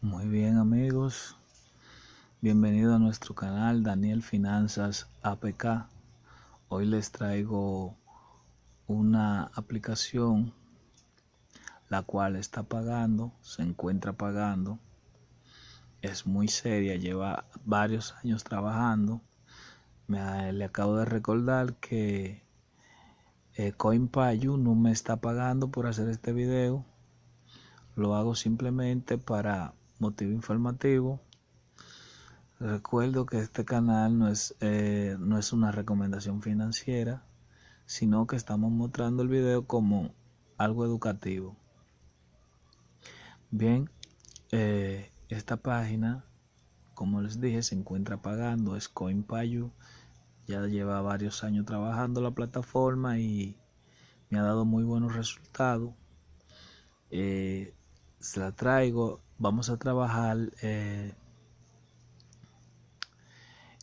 Muy bien, amigos, bienvenido a nuestro canal Daniel Finanzas APK. Hoy les traigo una aplicación la cual se encuentra pagando, es muy seria, lleva varios años trabajando. Le acabo de recordar que CoinPayu no me está pagando por hacer este video. Lo hago simplemente para motivo informativo. Recuerdo que este canal no es una recomendación financiera, sino que estamos mostrando el video como algo educativo. Bien, esta página, como les dije, se encuentra pagando, es CoinPayu. Ya lleva varios años trabajando la plataforma y me ha dado muy buenos resultados. Se la traigo, vamos a trabajar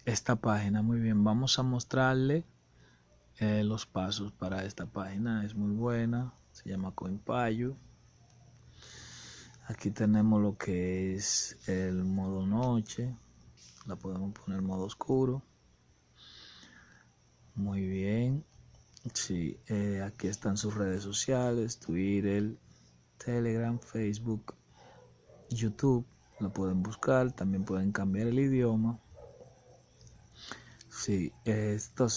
esta página. Muy bien, vamos a mostrarle los pasos para esta página. Es muy buena, se llama CoinPayu. Aquí tenemos lo que es el modo noche, la podemos poner modo oscuro. Muy bien, sí, aquí están sus redes sociales: Twitter, Telegram, Facebook, YouTube. Lo pueden buscar, también pueden cambiar el idioma. Sí, esto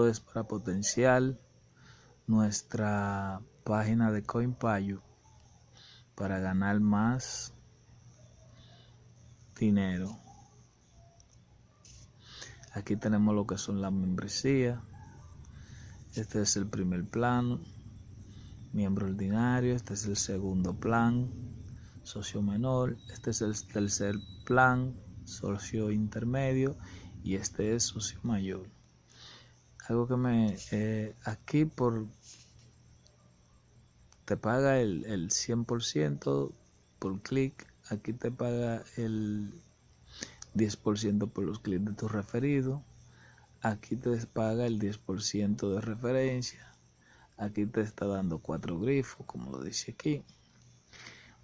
es para potenciar nuestra página de CoinPayu para ganar más dinero. Aquí tenemos lo que son las membresías. Este es el primer plan, miembro ordinario. Este es el segundo plan, socio menor. Este es el tercer plan, socio intermedio, y este es socio mayor. Algo que aquí te paga el 100% por clic. Aquí te paga el 10% por los clics de tu referido. Aquí te paga el 10% de referencia. Aquí te está dando 4 grifos, como lo dice aquí.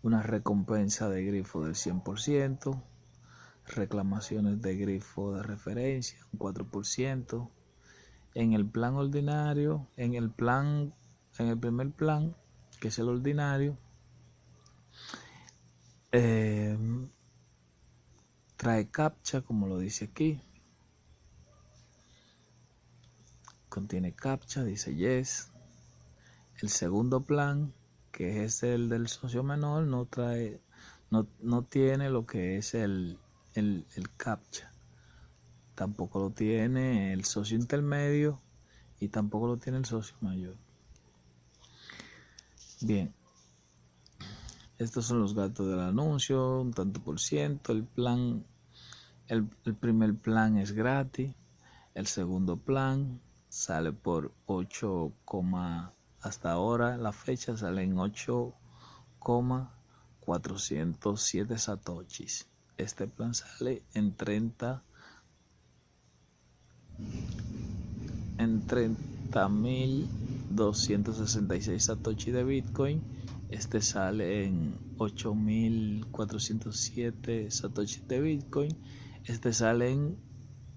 Una recompensa de grifo del 100%. Reclamaciones de grifo de referencia, un 4%. En el plan ordinario, en el primer plan, que es el ordinario, trae captcha, como lo dice aquí. Contiene captcha, dice yes. El segundo plan, que es el del socio menor, no tiene lo que es el captcha. Tampoco lo tiene el socio intermedio y tampoco lo tiene el socio mayor. Bien, estos son los gastos del anuncio, un tanto por ciento. El primer plan es gratis. El segundo plan sale por 8, hasta ahora la fecha sale en 8,407 satoshis. Este plan sale en 30.266 satoshis de Bitcoin. Este sale en 8.407 satoshis de Bitcoin. Este sale en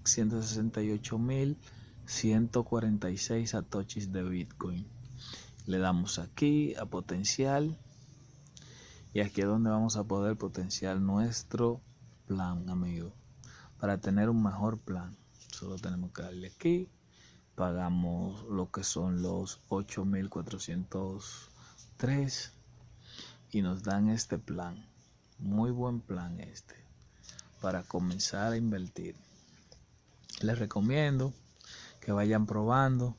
168.146 satoshis de Bitcoin. Le damos aquí a potencial, y aquí es donde vamos a poder potenciar nuestro plan, amigo. Para tener un mejor plan, solo tenemos que darle aquí. Pagamos lo que son los 8.403 y nos dan este plan. Muy buen plan este para comenzar a invertir. Les recomiendo que vayan probando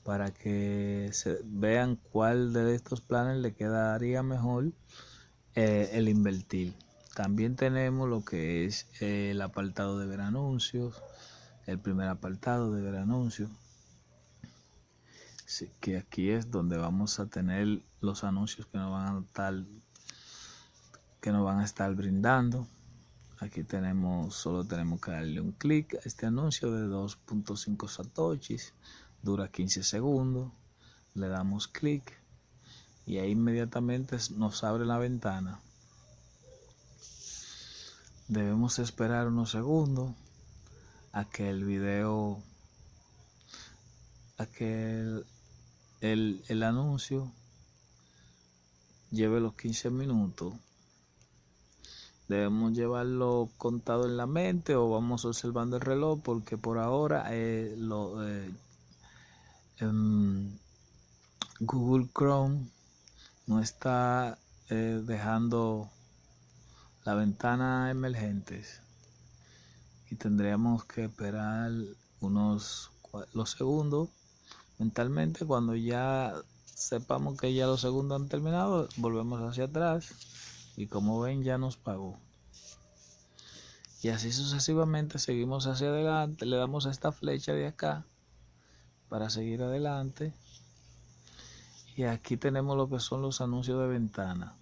para que vean cuál de estos planes le quedaría mejor el invertir. También tenemos lo que es el apartado de ver anuncios. El primer apartado de ver anuncios, sí, que aquí es donde vamos a tener los anuncios que nos van a estar brindando. Aquí solo tenemos que darle un clic a este anuncio de 2.5 satoshis, dura 15 segundos. Le damos clic y ahí inmediatamente nos abre la ventana. Debemos esperar unos segundos a que el video, a que el anuncio lleve los 15 minutos. Debemos llevarlo contado en la mente o vamos observando el reloj, porque por ahora Google Chrome no está dejando la ventana emergentes y tendríamos que esperar los segundos. Mentalmente, cuando ya sepamos que ya los segundos han terminado, volvemos hacia atrás y como ven ya nos pagó. Y así sucesivamente seguimos hacia adelante, le damos a esta flecha de acá para seguir adelante. Y aquí tenemos lo que son los anuncios de ventana.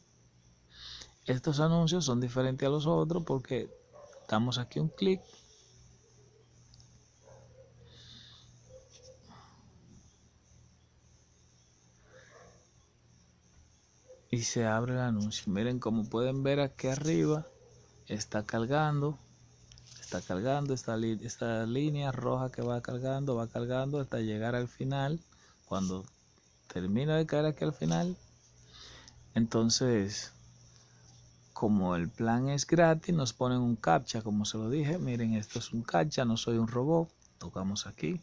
Estos anuncios son diferentes a los otros porque damos aquí un clic y se abre el anuncio. Miren, como pueden ver aquí arriba está cargando esta línea roja que va cargando hasta llegar al final. Cuando termina de caer aquí al final, entonces, como el plan es gratis, nos ponen un captcha, como se lo dije. Miren, esto es un captcha, no soy un robot. Tocamos aquí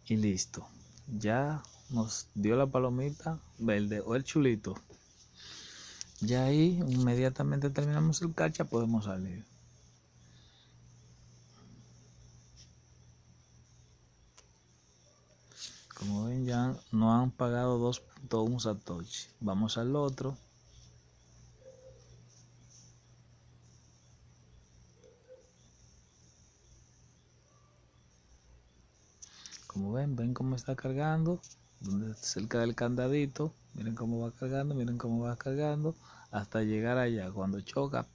y listo. Ya nos dio la palomita verde o el chulito. Ya ahí inmediatamente terminamos el captcha, podemos salir. Como ven, ya nos han pagado 2.1 satoshi. Vamos al otro. Como ven cómo está cargando, cerca del candadito. Miren cómo va cargando, hasta llegar allá. Cuando choca,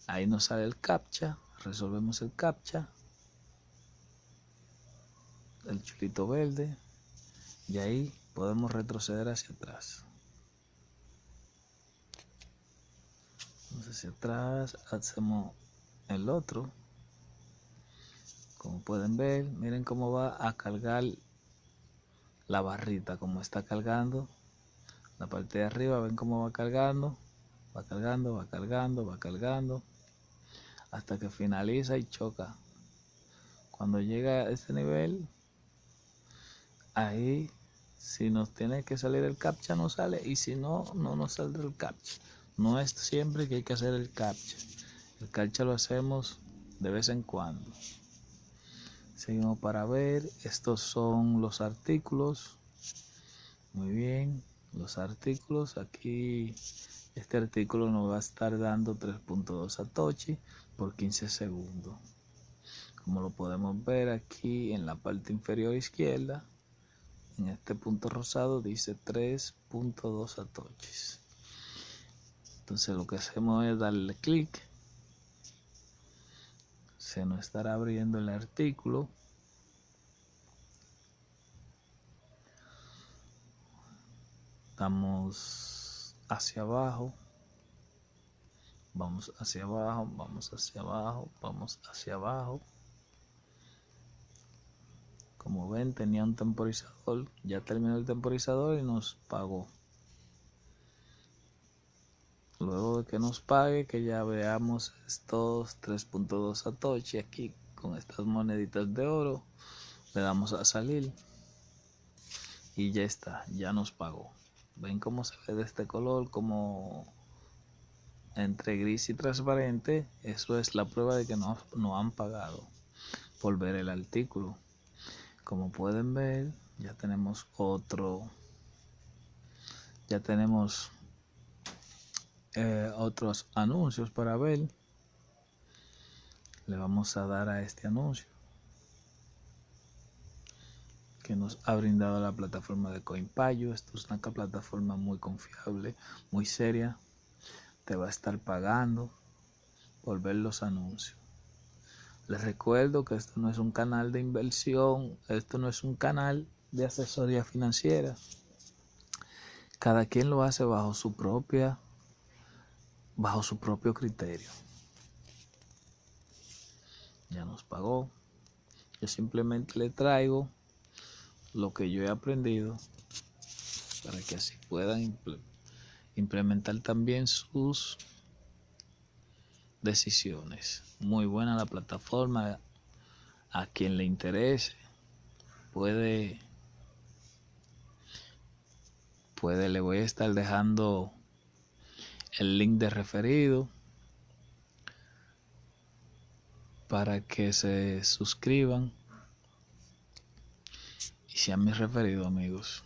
ahí nos sale el captcha, resolvemos el captcha, el chulito verde, y ahí podemos retroceder hacia atrás. Vamos hacia atrás, hacemos el otro. Como pueden ver, miren cómo va a cargar la barrita, como está cargando la parte de arriba. Ven cómo va cargando, hasta que finaliza y choca. Cuando llega a este nivel, ahí si nos tiene que salir el captcha nos sale, y si no, no nos saldrá el captcha. No es siempre que hay que hacer el captcha. El captcha lo hacemos de vez en cuando. Seguimos para ver. Estos son los artículos. Muy bien, los artículos. Aquí este artículo nos va a estar dando 3.2 satoshi por 15 segundos. Como lo podemos ver aquí en la parte inferior izquierda, en este punto rosado dice 3.2 satoshis. Entonces lo que hacemos es darle clic. Se nos estará abriendo el artículo. Damos hacia abajo. Vamos hacia abajo, vamos hacia abajo, vamos hacia abajo. Como ven, tenía un temporizador. Ya terminó el temporizador y nos pagó. Luego de que nos pague, que ya veamos estos 3.2 satoshi aquí con estas moneditas de oro, le damos a salir y ya está, ya nos pagó. Ven cómo se ve de este color, como entre gris y transparente. Eso es la prueba de que nos han pagado por ver el artículo. Como pueden ver, ya tenemos otros anuncios para ver. Le vamos a dar a este anuncio que nos ha brindado la plataforma de CoinPayo. Esto es una plataforma muy confiable, muy seria. Te va a estar pagando por ver los anuncios. Les recuerdo que esto no es un canal de inversión, esto no es un canal de asesoría financiera. Cada quien lo hace bajo su propio criterio. Ya nos pagó. Yo simplemente le traigo lo que yo he aprendido para que así puedan implementar también sus decisiones. Muy buena la plataforma. A quien le interese puede, le voy a estar dejando el link de referido para que se suscriban y sean mis referidos, amigos.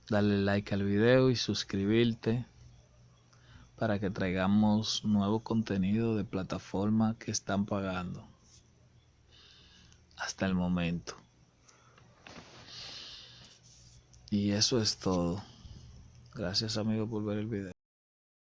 Dale like al video y suscribirte para que traigamos nuevo contenido de plataformas que están pagando hasta el momento. Y eso es todo. Gracias, amigos, por ver el video.